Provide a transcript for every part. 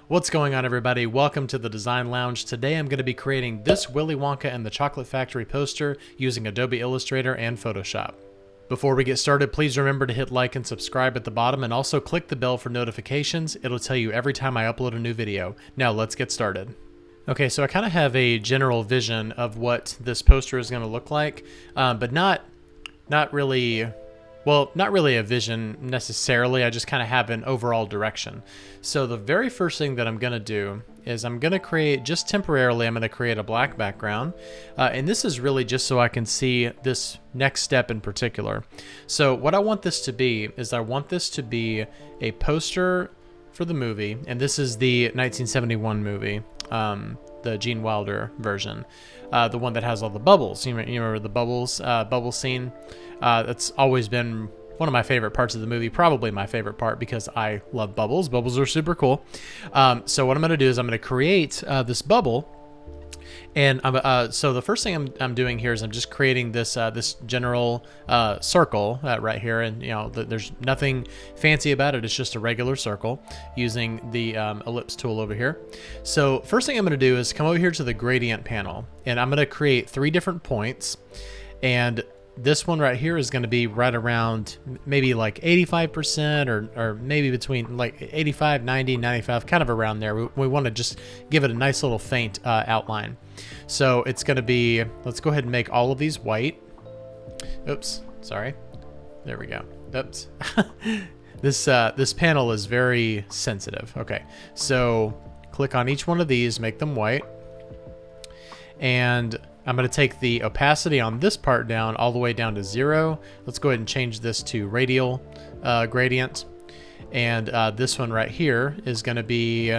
What's going on, everybody? Welcome to the Design Lounge. Today I'm going to be creating this Willy Wonka and the Chocolate Factory poster using Adobe Illustrator and Photoshop. Before we get started, please remember to hit like and subscribe at the bottom and also click the bell for notifications. It'll tell you every time I upload a new video. Now let's get started. Okay, so I kind of have a general vision of what this poster is going to look like, but not really a vision necessarily. I just kind of have an overall direction. So the very first thing that I'm going to do is I'm going to create, just temporarily, I'm going to create a black background. And this is really just so I can see this next step in particular. So what I want this to be is I want this to be a poster for the movie. And this is the 1971 movie, the Gene Wilder version. The one that has all the bubbles. You remember the bubbles, bubble scene? That's always been one of my favorite parts of the movie, probably my favorite part because I love bubbles. Bubbles are super cool. So what I'm going to do is I'm going to create this bubble. And so the first thing I'm doing here is I'm just creating this this general circle right here, and there's nothing fancy about it. It's just a regular circle using the ellipse tool over here. So first thing I'm going to do is come over here to the gradient panel, and I'm going to create 3 different points, and this one right here is going to be right around maybe like 85% or maybe between like 85, 90, 95, kind of around there. We want to just give it a nice little faint outline. So it's going to be, let's go ahead and make all of these white. Oops, sorry. There we go. Oops. This panel is very sensitive. Okay, so click on each one of these, make them white. And I'm going to take the opacity on this part down all the way down to 0. Let's go ahead and change this to radial gradient. And this one right here is going to be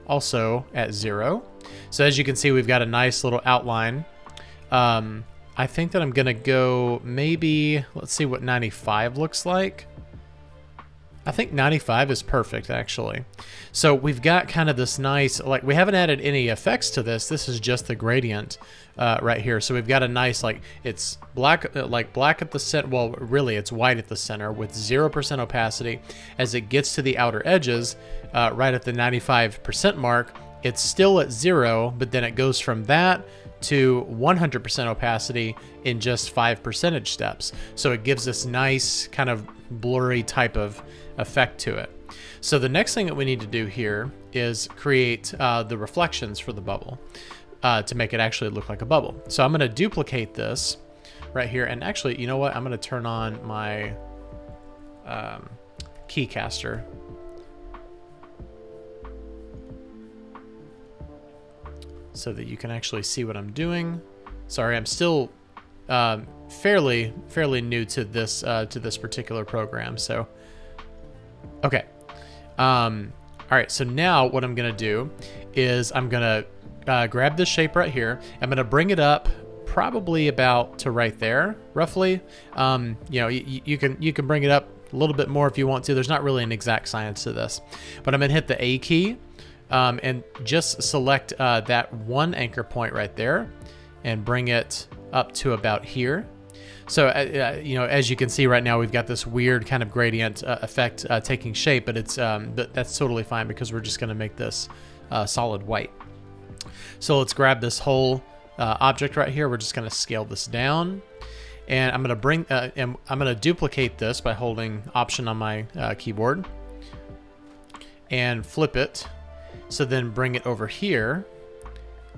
also at 0. So as you can see, we've got a nice little outline. I think that I'm going to go maybe, let's see what 95 looks like. I think 95 is perfect, actually. So we've got kind of this nice, like, we haven't added any effects to this. This is just the gradient right here. So we've got a nice, like, it's black, like black at the center. Well, really, it's white at the center with 0% opacity. As it gets to the outer edges, right at the 95% mark, it's still at 0, but then it goes from that to 100% opacity in just 5 percentage steps. So it gives this nice kind of blurry type of effect to it. So the next thing that we need to do here is create the reflections for the bubble to make it actually look like a bubble. So I'm going to duplicate this right here, and actually, you know what? I'm going to turn on my keycaster. So that you can actually see what I'm doing. Sorry, I'm still fairly new to this particular program. So, okay. All right. So now what I'm gonna do is I'm gonna grab this shape right here. I'm gonna bring it up probably about to right there, roughly. You can bring it up a little bit more if you want to. There's not really an exact science to this, but I'm gonna hit the A key. And just select that one anchor point right there and bring it up to about here. So, as you can see right now, we've got this weird kind of gradient effect taking shape, but but that's totally fine because we're just going to make this solid white. So let's grab this whole object right here. We're just going to scale this down, and I'm going to duplicate this by holding Option on my keyboard and flip it. So then bring it over here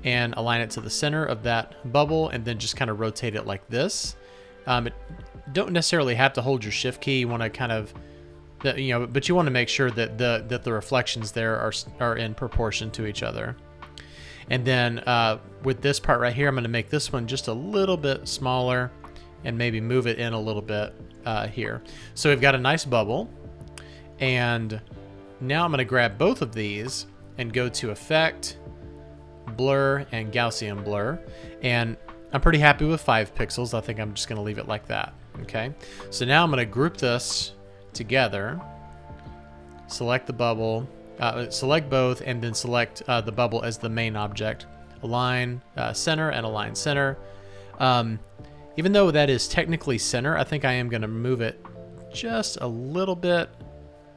and align it to the center of that bubble, and then just kind of rotate it like this. Don't necessarily have to hold your shift key. You want to kind of, but you want to make sure that the reflections there are in proportion to each other. And then with this part right here, I'm going to make this one just a little bit smaller and maybe move it in a little bit here. So we've got a nice bubble, and now I'm going to grab both of these and go to Effect, Blur, and Gaussian Blur. And I'm pretty happy with 5 pixels. I think I'm just going to leave it like that. Okay. So now I'm going to group this together, select the bubble, select both, and then select the bubble as the main object. Align center and align center. Even though that is technically center, I think I am going to move it just a little bit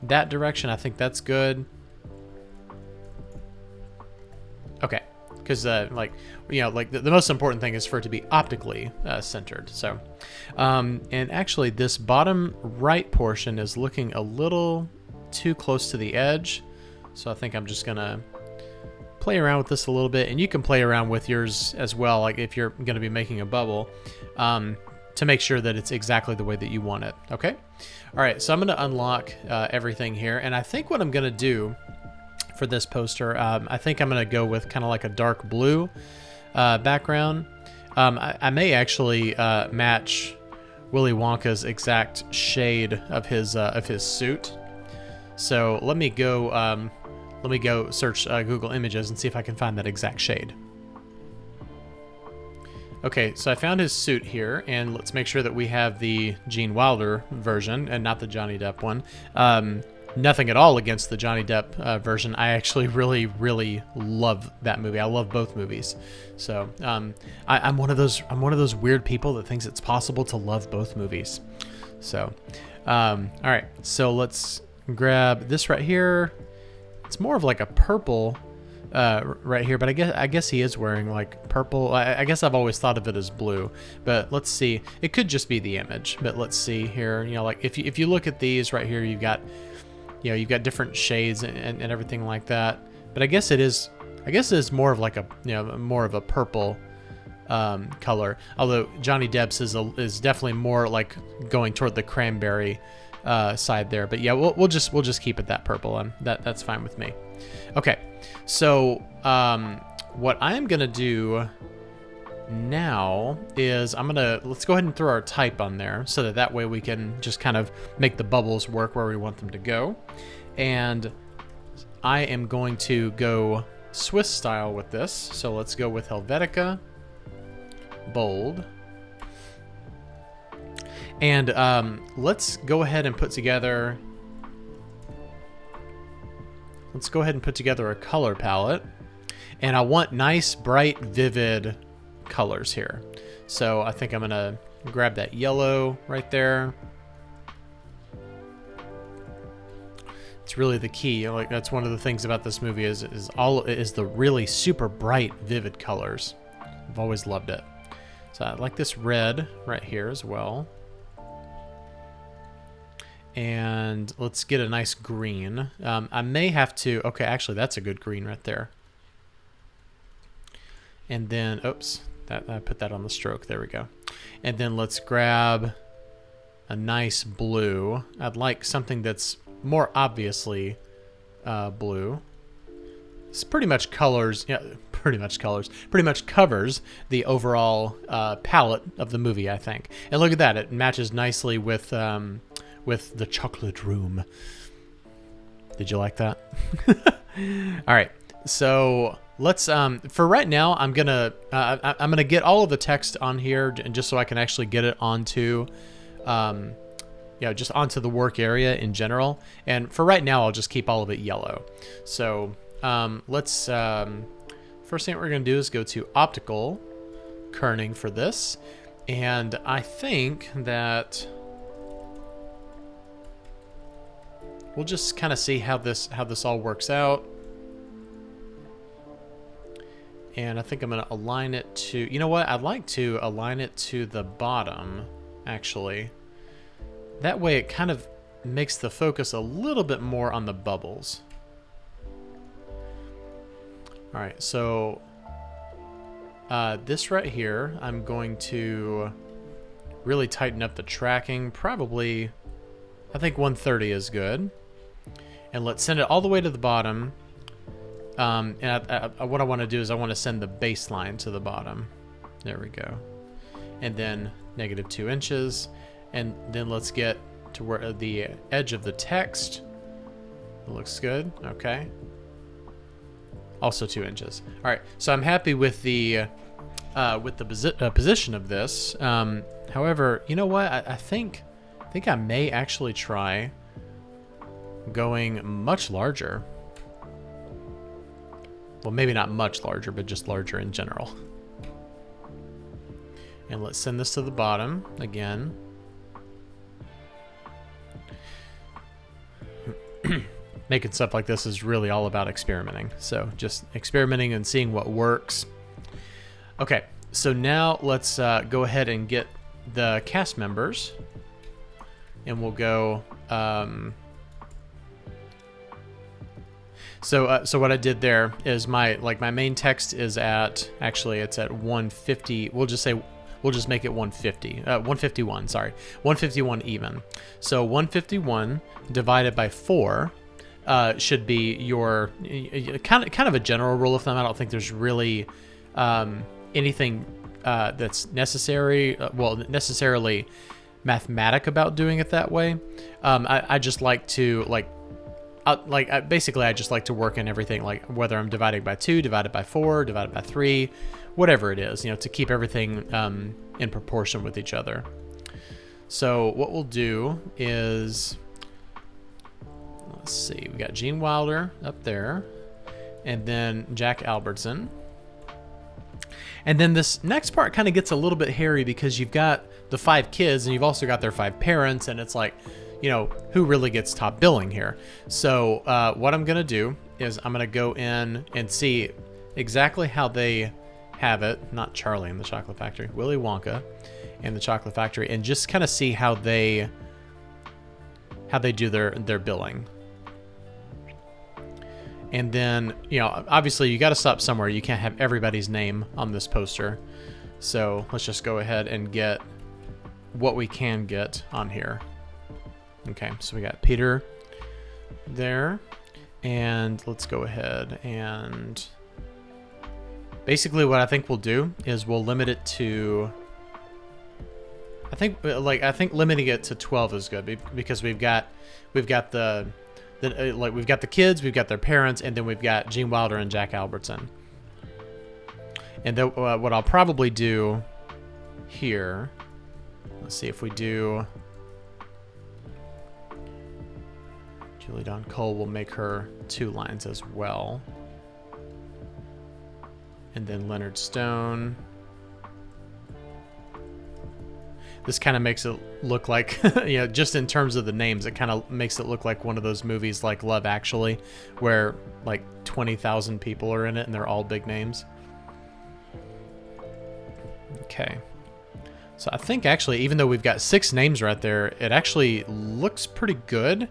that direction. I think that's good. Okay, because like, you know, like the most important thing is for it to be optically centered. So, and actually this bottom right portion is looking a little too close to the edge. So I think I'm just gonna play around with this a little bit, and you can play around with yours as well, like if you're gonna be making a bubble, to make sure that it's exactly the way that you want it. Okay. All right, so I'm gonna unlock everything here, and I think what I'm gonna do for this poster, I think I'm gonna go with kind of like a dark blue background. I may actually match Willy Wonka's exact shade of his suit. So let me go search Google Images and see if I can find that exact shade. Okay, so I found his suit here, and let's make sure that we have the Gene Wilder version and not the Johnny Depp one. Nothing at all against the Johnny Depp version. I actually really, really love that movie. I love both movies. So I'm one of those weird people that thinks it's possible to love both movies. So all right, so let's grab this right here. It's more of like a purple right here, but I guess he is wearing like purple. I guess I've always thought of it as blue, but let's see. It could just be the image, but let's see here. You know, like if you look at these right here, you've got different shades and everything like that. But I guess it is more of like a, you know, more of a purple color. Although Johnny Depp's is definitely more like going toward the cranberry side there. But yeah, we'll just keep it that purple, and that's fine with me. Okay, so what I'm gonna do now is let's go ahead and throw our type on there, so that way we can just kind of make the bubbles work where we want them to go. And I am going to go Swiss style with this. So let's go with Helvetica, bold. And let's go ahead and put together a color palette. And I want nice, bright, vivid colors here. So I think I'm gonna grab that yellow right there. It's really the key. Like, that's one of the things about this movie is the really super bright, vivid colors. I've always loved it. So I like this red right here as well. And let's get a nice green. I may have to, okay, actually that's a good green right there. And then, oops, I put that on the stroke. There we go. And then let's grab a nice blue. I'd like something that's more obviously blue. It's pretty much covers the overall palette of the movie, I think. And look at that, it matches nicely with the chocolate room. Did you like that? All right, so let's for right now I'm gonna get all of the text on here, and just so I can actually get it onto just onto the work area in general. And for right now I'll just keep all of it yellow. So let's first thing we're gonna do is go to optical kerning for this, and I think that we'll just kind of see how this all works out. And I think I'm going to align it to, you know what? I'd like to align it to the bottom, actually. That way it kind of makes the focus a little bit more on the bubbles. All right, so this right here, I'm going to really tighten up the tracking. Probably, I think 130 is good. And let's send it all the way to the bottom. And what I want to do is I want to send the baseline to the bottom. There we go. And then -2 inches. And then let's get to where the edge of the text. It looks good. Okay. Also 2 inches. All right. So I'm happy with the position of this. However, you know what? I think I may actually try going much larger. Well, maybe not much larger, but just larger in general. And let's send this to the bottom again. making stuff like this is really all about experimenting. So just experimenting and seeing what works. Okay, so now let's go ahead and get the cast members, and we'll go. So what I did there is my main text is at, actually it's at 150. We'll just make it 150. 151. Sorry, 151 even. So 151 divided by 4 should be your kind of a general rule of thumb. I don't think there's really anything that's necessarily mathematic about doing it that way. I just like to basically I just like to work in everything, like whether I'm dividing by 2, divided by 4, divided by 3, whatever it is, to keep everything in proportion with each other. So what we'll do is, let's see, we got Gene Wilder up there, and then Jack Albertson. And then this next part kind of gets a little bit hairy because you've got the 5 kids and you've also got their 5 parents, and it's like, who really gets top billing here? So what I'm going to do is I'm going to go in and see exactly how they have it. Not Charlie in the Chocolate Factory, Willy Wonka in the Chocolate Factory, and just kind of see how they do their billing. And then, obviously you got to stop somewhere. You can't have everybody's name on this poster. So let's just go ahead and get what we can get on here. Okay, so we got Peter there, and let's go ahead and basically what I think we'll do is we'll limit it to, I think limiting it to 12 is good, because we've got the we've got the kids, we've got their parents, and then we've got Gene Wilder and Jack Albertson. And then what I'll probably do here, let's see if we do Julie Dawn Cole, will make her 2 lines as well. And then Leonard Stone. This kind of makes it look like, just in terms of the names, it kind of makes it look like one of those movies like Love Actually, where like 20,000 people are in it and they're all big names. Okay. So I think actually, even though we've got 6 names right there, it actually looks pretty good.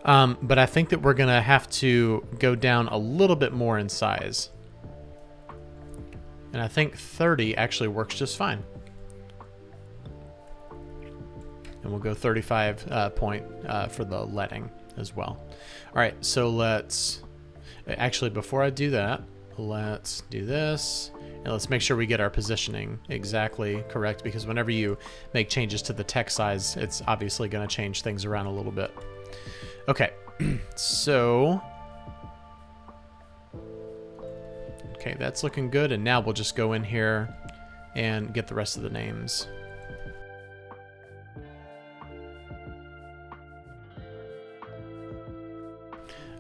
But I think that we're going to have to go down a little bit more in size. And I think 30 actually works just fine. And we'll go 35 point for the leading as well. All right, so let's... Actually, before I do that, let's do this. And let's make sure we get our positioning exactly correct, because whenever you make changes to the text size, it's obviously going to change things around a little bit. Okay, so... Okay, that's looking good, and now we'll just go in here and get the rest of the names.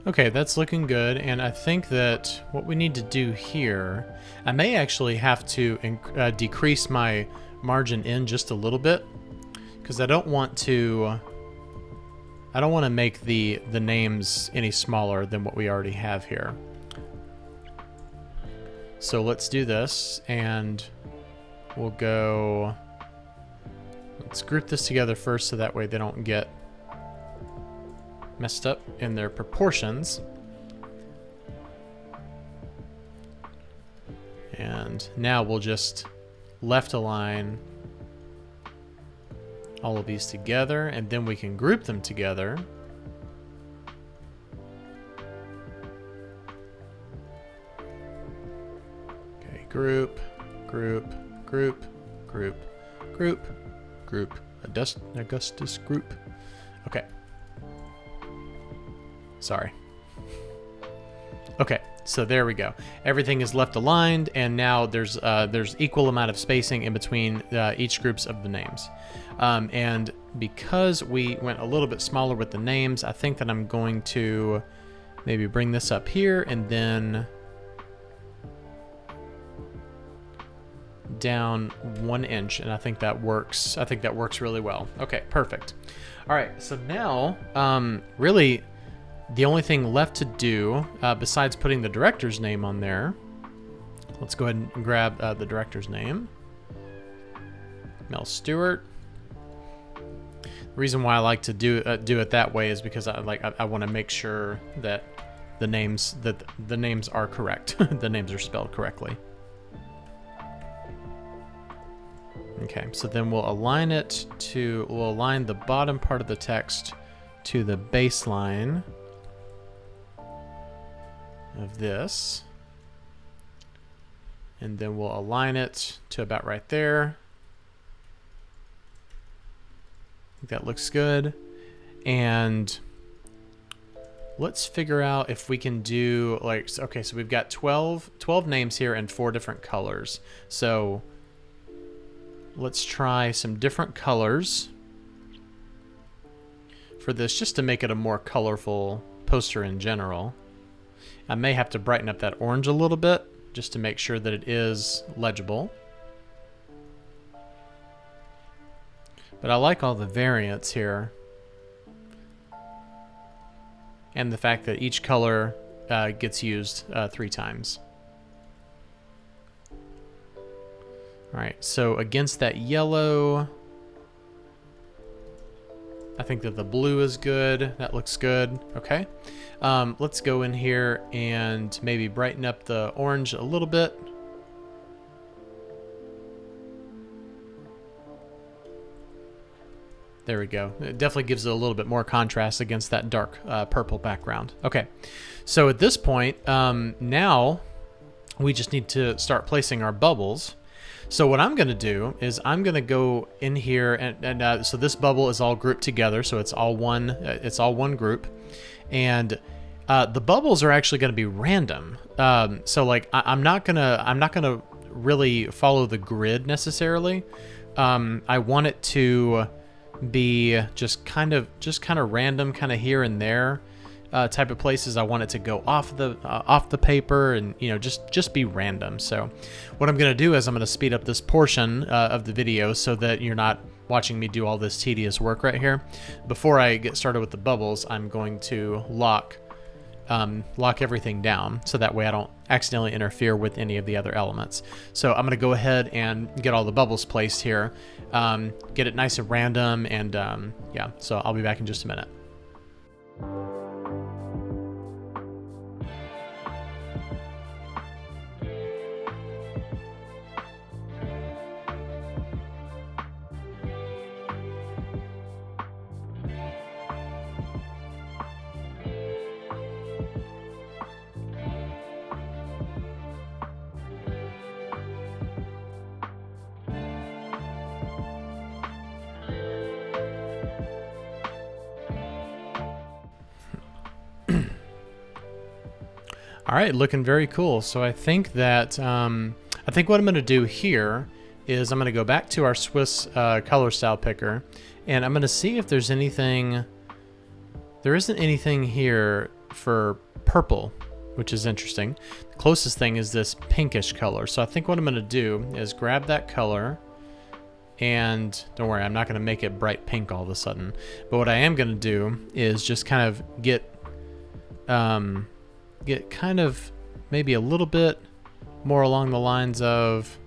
Okay, that's looking good, and I think that what we need to do here, I may actually have to decrease my margin in just a little bit, because I don't want to make the names any smaller than what we already have here. So let's do this, and we'll go, let's group this together first so that way they don't get messed up in their proportions. And now we'll just left align all of these together, and then we can group them together. Okay, group, group, group, group, group, group, Augustus group. Okay. Sorry. Okay, so there we go. Everything is left aligned, and now there's equal amount of spacing in between each groups of the names. And because we went a little bit smaller with the names, I think that I'm going to maybe bring this up here and then down 1 inch, and I think that works. I think that works really well. Okay, perfect. All right, so now really the only thing left to do, besides putting the director's name on there, let's go ahead and grab the director's name. Mel Stewart. The reason why I like to do it that way is because I want to make sure that the names are correct. The names are spelled correctly. Okay, so then we'll align the bottom part of the text to the baseline of this. And then we'll align it to about right there. I think that looks good. And let's figure out if we can do okay, so we've got 12 names here and 4 different colors. So let's try some different colors for this, just to make it a more colorful poster in general. I may have to brighten up that orange a little bit just to make sure that it is legible. But I like all the variants here. And the fact that each color gets used 3 times. All right, so against that yellow, I think that the blue is good. That looks good. Okay. Let's go in here and maybe brighten up the orange a little bit. There we go. It definitely gives it a little bit more contrast against that dark purple background. Okay, so at this point, now we just need to start placing our bubbles. So what I'm going to do is I'm going to go in here and so this bubble is all grouped together, so it's all one group, and the bubbles are actually going to be random. So like I'm not gonna really follow the grid necessarily. I want it to be just kind of random, kind of here and there type of places. I want it to go off the paper, and just be random. So what I'm going to do is I'm going to speed up this portion of the video so that you're not watching me do all this tedious work right here. Before I get started with the bubbles, I'm going to lock everything down so that way I don't accidentally interfere with any of the other elements. So I'm going to go ahead and get all the bubbles placed here, get it nice and random, and yeah, so I'll be back in just a minute. All right, looking very cool. So I think that what I'm going to do here is I'm going to go back to our Swiss color style picker, and I'm going to see if there's anything. There isn't anything here for purple, which is interesting. The closest thing is this pinkish color. So I think what I'm going to do is grab that color, and don't worry, I'm not going to make it bright pink all of a sudden. But what I am going to do is just kind of get kind of maybe a little bit more along the lines of,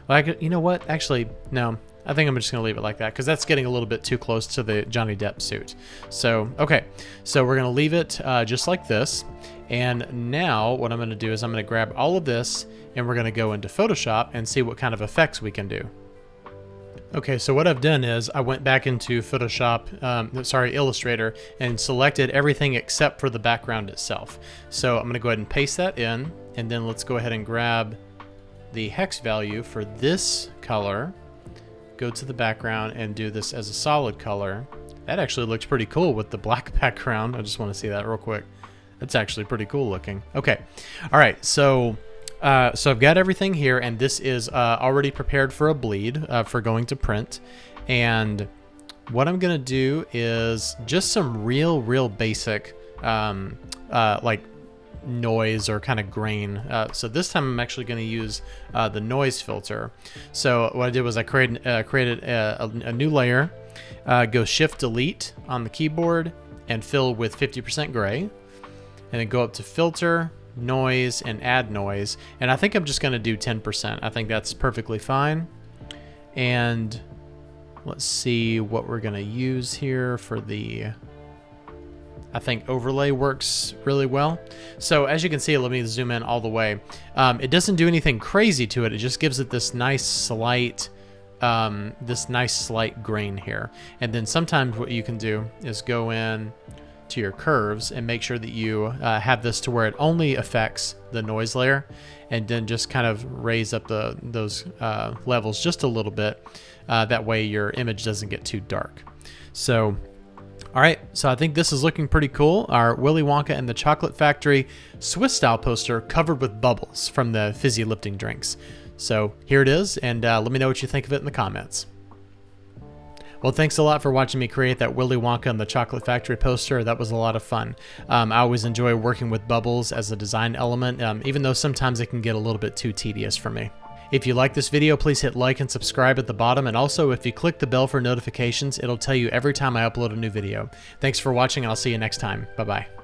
well, you know what? Actually, no. I think I'm just going to leave it like that because that's getting a little bit too close to the Johnny Depp suit. So, okay. So we're going to leave it just like this. And now what I'm going to do is I'm going to grab all of this and we're going to go into Photoshop and see what kind of effects we can do. Okay, so what I've done is I went back into Illustrator, and selected everything except for the background itself. So I'm going to go ahead and paste that in, and then let's go ahead and grab the hex value for this color, go to the background, and do this as a solid color. That actually looks pretty cool with the black background. I just want to see that real quick. That's actually pretty cool looking. Okay, all right, so I've got everything here, and this is already prepared for a bleed for going to print. And what I'm going to do is just some real basic like noise or kind of grain. So this time I'm actually going to use the noise filter. So what I did was I created a new layer, go Shift Delete on the keyboard, and fill with 50% gray, and then go up to filter, noise, and add noise. And I think I'm just going to do 10%. I think that's perfectly fine. And let's see what we're going to use here for the, I think overlay works really well. So as you can see, let me zoom in all the way. It doesn't do anything crazy to it. It just gives it this nice slight grain here. And then sometimes what you can do is go in to your curves and make sure that you have this to where it only affects the noise layer, and then just kind of raise up those levels just a little bit. That way your image doesn't get too dark. So all right, so I think this is looking pretty cool. Our Willy Wonka and the Chocolate Factory Swiss style poster covered with bubbles from the Fizzy Lifting Drinks. So here it is, and let me know what you think of it in the comments. Well, thanks a lot for watching me create that Willy Wonka and the Chocolate Factory poster. That was a lot of fun. I always enjoy working with bubbles as a design element, even though sometimes it can get a little bit too tedious for me. If you like this video, please hit like and subscribe at the bottom, and also if you click the bell for notifications, it'll tell you every time I upload a new video. Thanks for watching, and I'll see you next time. Bye-bye.